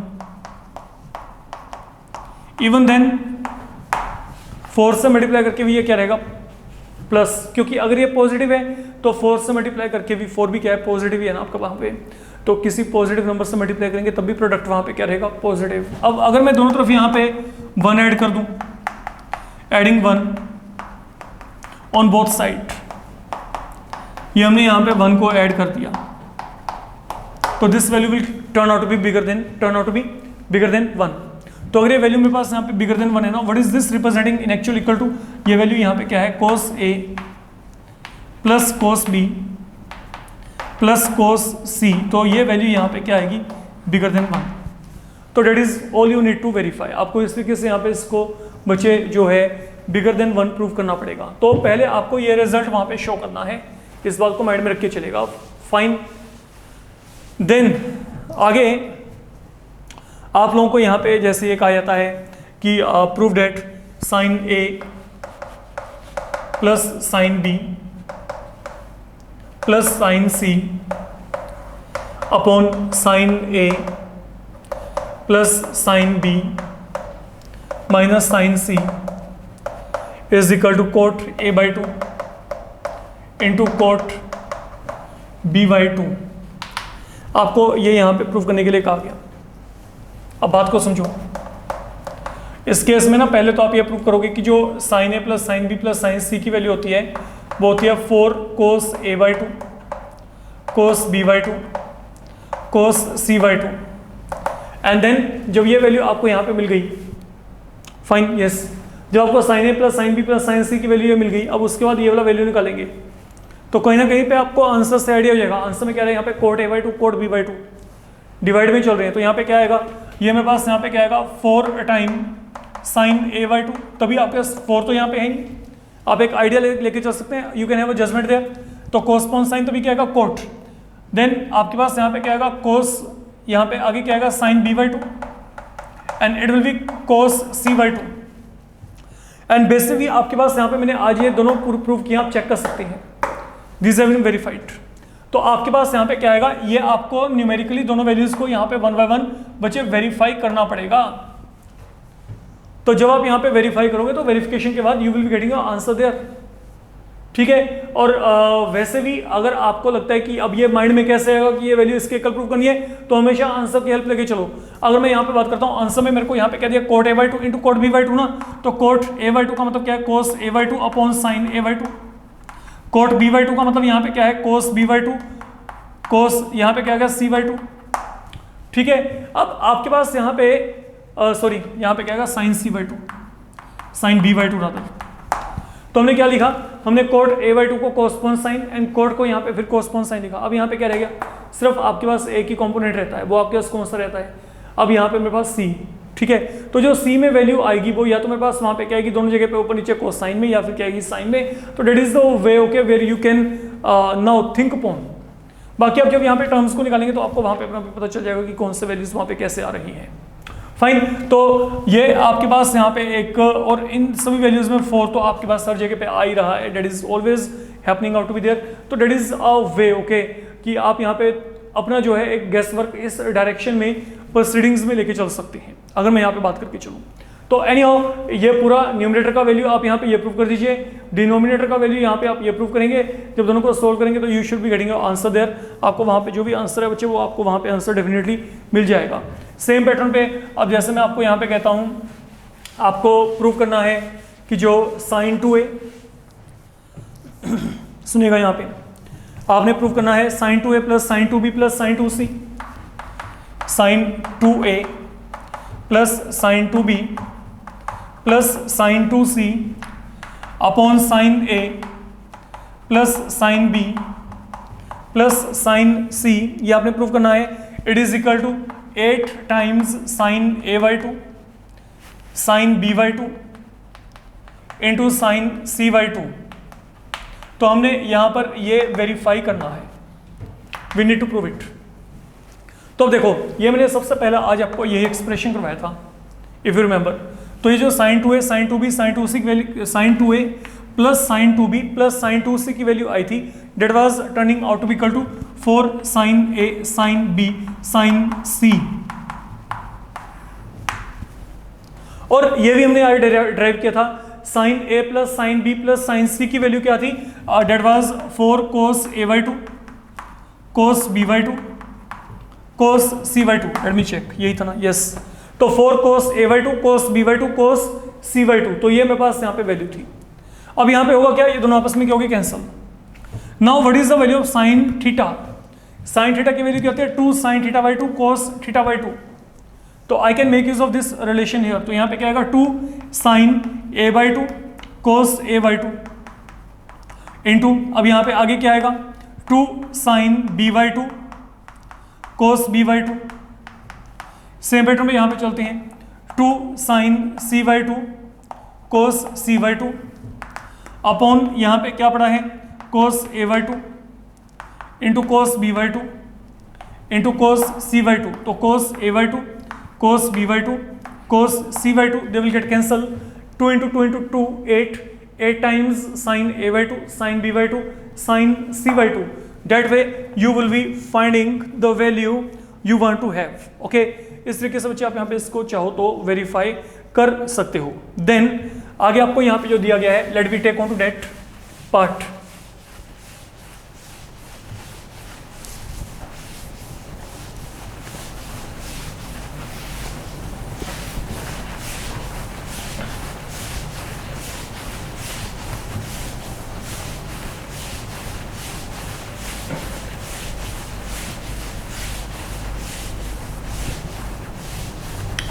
इवन देन 4 से मल्टीप्लाई करके भी ये क्या रहेगा? प्लस, क्योंकि अगर ये पॉजिटिव है तो 4 से मल्टीप्लाई करके भी 4 भी क्या है? पॉजिटिव ही है ना आपका वहाँ पे, तो किसी पॉजिटिव नंबर से मल्टीप्लाई करेंगे तब भी प्रोडक्ट वहाँ पे क्या रहेगा? पॉजिटिव। अब अगर मैं दोनों तरफ यहाँ पे 1 ऐड कर दूं, एडिंग 1 ऑन बोथ साइड, ये हमने यहाँ पे 1 को ऐड कर दिया, तो this value will turn out to be bigger than 1। तो अगर ये वैल्यू मेरे पास यहाँ पे बिगर देन 1 है ना, what is this representing in actual? Equal to ये वैल्यू यहाँ पे क्या है? cos A plus cos B plus cos C, तो ये वैल्यू यहाँ पे क्या आएगी? Bigger than 1। तो that is all you need to verify. आपको इस तरीके से यहाँ पे इसको बच्चे जो है बिगर देन 1 प्रूव करना पड़ेगा। तो पहले आपको ये रिजल्ट वहाँ पे शो करना है, इस बात को माइंड में रख के चलेगा। फाइन। देन आगे आप लोगों को यहाँ पे जैसे ये कहा जाता है कि prove that sine A plus sine B plus sine C upon sine A plus sine B minus sine C is equal to cot A/2 into cot B/2। आपको ये यहाँ पे प्रूव करने के लिए कहा गया। अब बात को समझो। इस केस में ना पहले तो आप ये प्रूव करोगे कि जो sine A plus sine B plus sine C की वैल्यू होती है वो होती है 4 cos A/2 cos B/2 cos C/2। And then जब ये वैल्यू आपको यहाँ पे मिल गई, फाइन, यस, जब आपको sine A plus sine B plus sine C की वैल्यू मिल गई, अब उसके बाद ये वाला वैल्यू निकालेंगे तो कहीं ना कहीं पे आपको आंसर से आइडिया हो जाएगा। आंसर में क्या है? यहाँ पे coat A/2 coat B/2 divide में चल रहे हैं, तो यहाँ पे क्या आएगा? ये मेरे पास यहाँ पे क्या आएगा? 4 टाइम साइन A/2। तभी आपके पास 4 तो यहाँ पे है नहीं, आप एक आइडिया लेके चल सकते हैं, you can have a judgement there. तो कोसपॉन साइन तभी क्या आएगा? कोट। देन आपके पास यहाँ पे क्या आएगा? कोस, यहाँ पे आगे क्या आएगा? Sine B/2 and it will be cos C/2। And basically आपके पास यहाँ पे मैंने आज ये दोनों प्रूव किया, आप चेक कर सकते हैं, दिस हैव बीन वेरीफाइड। तो आपके पास यहाँ पे क्या आएगा? ये आपको न्यूमेरिकली दोनों वैल्यूज को यहाँ पे 1 बाय 1 बच्चे वेरीफाई करना पड़ेगा। तो जब आप यहाँ पे वेरीफाई करोगे तो वेरिफिकेशन के बाद you will be getting answer there, ठीक है। और वैसे भी अगर आपको लगता है कि अब ये माइंड में कैसे आएगा कि ये वैल्यू इसके कल प्रूव करनी है, तो हमेशा आंसर की हेल्प लेके चलो। अगर मैं यहाँ पे बात करता हूँ आंसर में, मेरे को यहाँ पे क्या दिया? Coat A/2 into cot B/2 ना, तो कोट A/2 का मतलब क्या है? कोस A/2 upon sine A/2। Coat B/2 का मतलब यहाँ पे क्या है? कोस B/2 कोस यहाँ पे क्या आ गया? C/2 ठीक है। अब आपके पास यहाँ पे सॉरी यहाँ पे क्या आएगा sine C by two, sine B by two rather. तो हमने क्या लिखा, हमने कोट ए बाई टू को कोसपोन साइन एंड कोट को यहाँ पे फिर कोसपोन साइन लिखा। अब यहाँ पे क्या रह गया, सिर्फ आपके पास एक ही कंपोनेंट रहता है, वो आपके पास कौन सा रहता है, अब यहाँ पे मेरे पास सी, ठीक है। तो जो सी में वैल्यू आएगी वो या तो मेरे पास वहाँ पे क्या आएगी, दोनों जगह पे ऊपर नीचे कोसाइन में, या फिर क्या आएगी साइन में। तो that is the way okay where you can now think upon. बाकी आप जब यहाँ पे टर्म्स को निकालेंगे तो आपको वहाँ पे अपना पता चल जाएगा कि कौन से वैल्यूज वहाँ पे कैसे आ रही हैं। फाइन, तो ये आपके पास यहाँ पे एक, और इन सभी वैल्यूज में 4 तो आपके पास हर जगह पे आ ही रहा है, that is always happening out to be there. तो that is a way okay कि आप यहाँ पे अपना जो है एक गेस वर्क इस डायरेक्शन में प्रोसीडिंग्स में लेके चल सकते हैं, अगर मैं यहाँ पे बात करके चलूँ तो। एनी हाउ ये पूरा न्यूमरेटर का वैल्यू आप यहाँ पे ये प्रूव कर दीजिए, डिनोमिनेटर का वैल्यू यहाँ पे आप ये प्रूव करेंगे। जब दोनों को सोल्व करेंगे तो you should be getting answer there. आपको वहाँ पे जो भी आंसर है बच्चे वो आपको वहाँ पे आंसर डेफिनेटली मिल जाएगा। सेम पैटर्न पे अब जैसे मैं आपको यहाँ पे कहता हूँ, आपको प्रूव करना है कि जो साइन 2a सुनिएगा, यहाँ पे आपने प्रूव करना है sine 2a plus sine 2b plus sine 2c, sine 2a plus sine 2b plus sine 2c upon sine a plus sine b plus sine c, ये आपने प्रूव करना है। It is equal to 8 times sine a by 2 sine b by 2 into sine c by 2। तो हमने यहाँ पर ये verify करना है, we need to prove it. तो अब देखो, ये मैंने सबसे पहला आज आपको यही एक्सप्रेशन करवाया था, इफ यू रिमेंबर। तो ये जो sign 2a sine 2b sine 2c की value, sine 2a plus sine 2b plus sine 2c की वैल्यू आई थी, that was turning out to be equal to 4 sine a sine b sine c। और ये भी हमने आज ड्राइव किया था, sine a plus sine b plus sine c की वैल्यू क्या थी, that was 4 cos a by 2 cos b by 2 cos c by 2। Let me check, यही था ना, यस। तो 4 cos a by 2 cos b by 2 cos c by 2, तो ये मेरे पास यहाँ पे वैल्यू थी। अब यहाँ पे होगा क्या, ये दोनों आपस में क्या होगी, cancel. Now what is the value of sine theta, sine theta की वैल्यू क्या होती है, 2 sine theta by 2 cos theta by 2। तो I can make use of this relation here. तो यहाँ पे क्या आएगा, 2 sine a by 2 cos a by 2 into, अब यहाँ पे आगे क्या आएगा, 2 sine b by 2 cos b by 2। Same pattern में यहाँ पे चलते हैं, 2 sine c by 2 cos c by 2 upon यहाँ पे क्या पड़ा है, cos a by 2 into cos b by 2 into cos c by 2। तो cos a by 2 cos b by 2 cos c by 2, they will get cancel. 2 into 2 into 2 8 times sine a by 2 sine b by 2 sine c by 2। That way you will be finding the value you want to have. Okay, इस तरीके से बच्चे आप यहाँ पे इसको चाहो तो वेरीफाई कर सकते हो। देन आगे आपको यहाँ पे जो दिया गया है, let we take on to that part.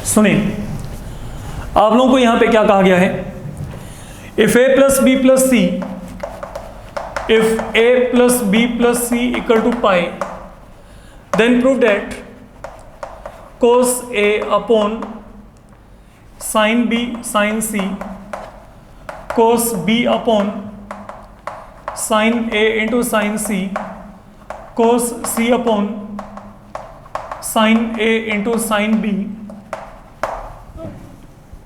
सुनिए, आप लोगों को यहां पे क्या कहा गया है, if a plus B plus C, if a plus B plus C equal to pi, then prove that cos a upon sine b sine c cos b upon sine a into sine c cos c upon sine a into sine b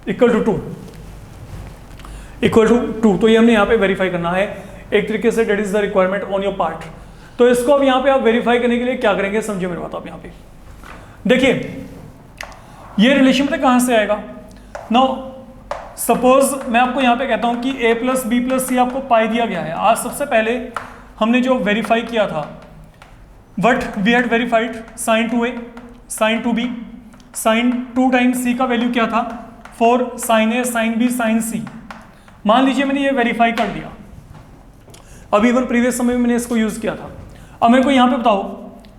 equal to 2, equal to 2। तो ये हमने यहाँ पे verify करना है एक तरीके से, that is the requirement on your part. तो इसको अब यहाँ पे आप वेरीफाई करने के लिए क्या करेंगे, समझिए मेरी बात। आप यहाँ पे देखिए, ये रिलेशन पता कहाँ से आएगा। नाउ सपोज मैं आपको यहाँ पे कहता हूँ कि a प्लस बी प्लस सी आपको पाई दिया गया है। आज सबसे पहले हमने जो वेरीफाई किया था, what we had verified sine 2a sine 2b sine 2 times c का वैल्यू क्या था, 4 sine a sine b sine c। मान लीजिए मैंने ये वेरीफाई कर दिया, अभी इवन प्रीवियस समय में मैंने इसको यूज किया था। अब मेरे को यहाँ पे बताओ,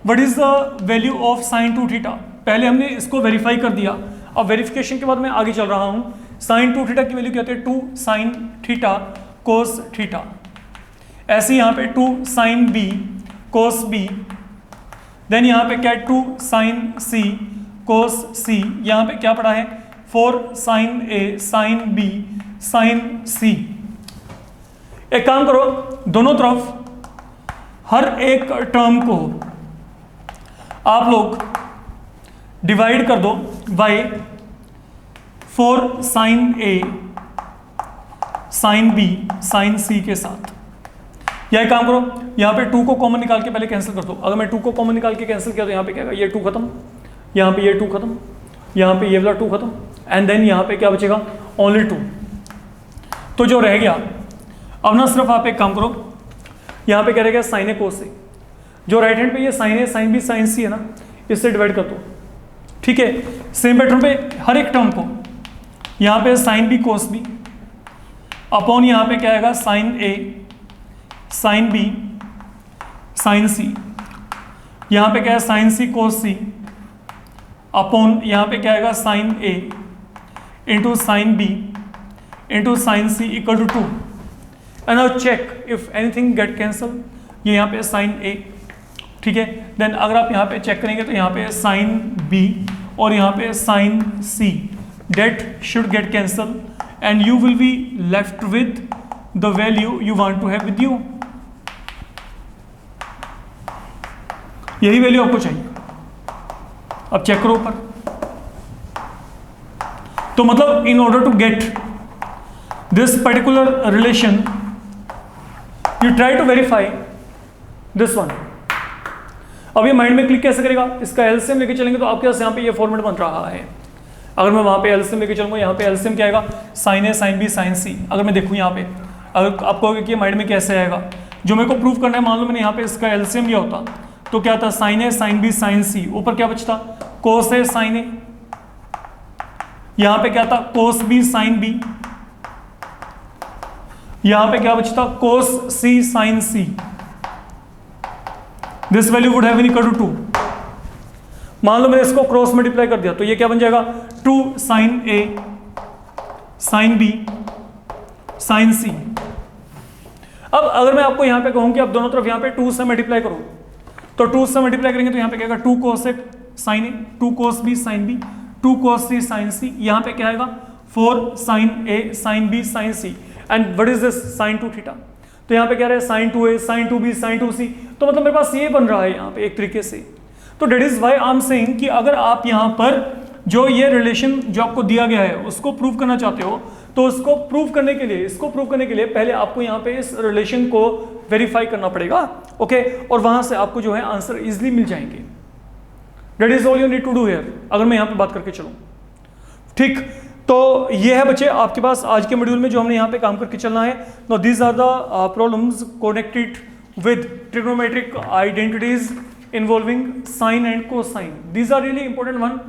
what is the value of sign 2 theta. पहले हमने इसको वेरीफाई कर दिया, अब वेरिफिकेशन के बाद मैं आगे चल रहा हूं। साइन 2 थीटा की वैल्यू क्या होती है, 2 साइन थीटा कोस थीटा। ऐसे यहाँ पे 2 sine B cos B, then यहाँ पे क्या है 2 साइन सी कोस सी, यहाँ पे क्या पड़ा है 4 sine A sine B sine सी। एक काम करो, दोनों तरफ हर एक टर्म को आप लोग डिवाइड कर दो bye 4 sine A sine B sine सी के साथ। या एक काम करो, यहाँ पे 2 को कॉमन निकाल के पहले कैंसिल कर दो। अगर मैं 2 को कॉमन निकाल के कैंसिल किया तो यहाँ पे क्या होगा, ये 2 खत्म, यहाँ पे ये 2 खत्म, यहाँ पे ये वाला 2 खत्म, एंड देन यहाँ पे क्या बचेगा, ओनली 2। तो जो रह गया, अब ना सिर्फ आप एक काम करो, यहाँ पे क्या रहेगा साइन ए कोस ए, जो राइट हैंड पे ये sign A sine B sine सी है ना, इससे डिवाइड कर दो। ठीक है, सेम पैटर्न पे हर एक टर्म को यहाँ पे sine B cos B upon यहाँ पे क्या आएगा sine A sine B sine C, यहाँ पे क्या है साइन सी कोस सी अपॉन यहाँ पे क्या आएगा sine A into sine B into sine C equal to 2। And now check if anything get cancel, ये यहाँ पे साइन ए, ठीक है। देन अगर आप यहाँ पे चेक करेंगे तो यहाँ पे साइन बी और यहाँ पे sine C, that should get cancel and you will be left with the value you want to have with you. यही वैल्यू आपको चाहिए। अब चेक करो ऊपर, तो मतलब in order to get this particular relation you try to verify this one. अब ये माइंड में क्लिक कैसे करेगा, इसका एलसीएम लेके चलेंगे तो आपके पास यहाँ पे ये फॉर्मेट बन रहा है। अगर मैं वहाँ पे एलसीएम लेके चलूँगा, यहाँ पे एलसीएम क्या आएगा sine A sine B sine सी। अगर मैं देखूँ यहाँ पे, अगर आप कहोगे कि माइंड में कैसे आएगा, जो मेरे को प्रूव करना है, मान लो मैंने यहाँ पे इसका एलसीएम लिया होता तो क्या था sign A sine B sine सी, ऊपर क्या बचता कोस ए साइन ए, यहाँ पे क्या था कोस बी साइन बी, यहाँ पे क्या बचता cos C sine C. This value would have been equal to 2। मान लो मैंने इसको क्रॉस मल्टीप्लाई कर दिया तो ये क्या बन जाएगा 2 sign A sine B sine सी। अब अगर मैं आपको यहां पे कहूं कि आप दोनों तरफ यहां पे 2 से मल्टीप्लाई करो, तो 2 से मल्टीप्लाई करेंगे तो यहां पे क्या आएगा 2 cos A sine A, 2 cos B sine B, 2 cos C sine C. यहां पे क्या आएगा 4 sine A sine B sine C. And what is this sine 2 theta, तो यहाँ पे क्या रहा है sine 2a sine 2b sine 2c। तो मतलब मेरे पास ये बन रहा है यहाँ पे एक तरीके से। तो that is why I am saying कि अगर आप यहाँ पर जो ये रिलेशन जो आपको दिया गया है उसको प्रूव करना चाहते हो, तो उसको प्रूव करने के लिए, इसको प्रूव करने के लिए पहले आपको यहाँ पे इस रिलेशन को वेरीफाई करना पड़ेगा, ओके। और वहां से आपको जो है आंसर इजिली मिल जाएंगे। That is all you need to do here, अगर मैं यहाँ पे बात करके चलूँ, ठीक। तो ये है बच्चे आपके पास आज के मॉड्यूल में जो हमने यहाँ पे काम करके चलना है। Now these are the problems connected with trigonometric identities involving sine and cosine. These are really important one.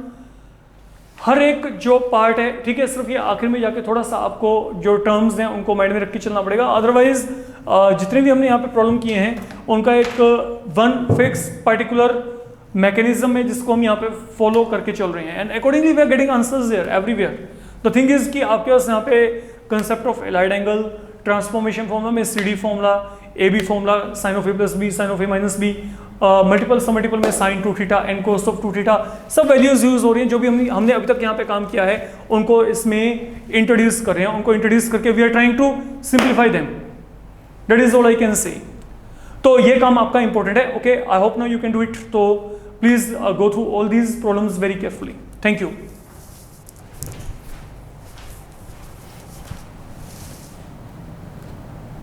हर एक जो पार्ट है, ठीक है, सिर्फ ये आखिर में जाके थोड़ा सा आपको जो टर्म्स हैं उनको माइंड में रख के चलना पड़ेगा। अदरवाइज जितने भी हमने यहाँ पे प्रॉब्लम किए हैं उनका एक वन फिक्स पर्टिकुलर मैकेनिज्म है जिसको हम यहाँ पे फॉलो करके चल रहे हैं, and accordingly we are getting answers there everywhere. The thing is कि आपके पास यहाँ पे concept of allied angle, transformation formula में C D formula, A B formula, sine of A plus B, sine of A minus B, multiple submultiple में sine 2 theta and cos of 2 theta, सब values use हो रही हैं। जो भी हमने अभी तक यहाँ पे काम किया है उनको इसमें इंट्रोड्यूस कर रहे हैं, उनको इंट्रोड्यूस करके we are trying to simplify them. That is all I can say. तो ये काम आपका इंपॉर्टेंट है, okay. I hope now you can do it. तो please go through all these problems very carefully. Thank you.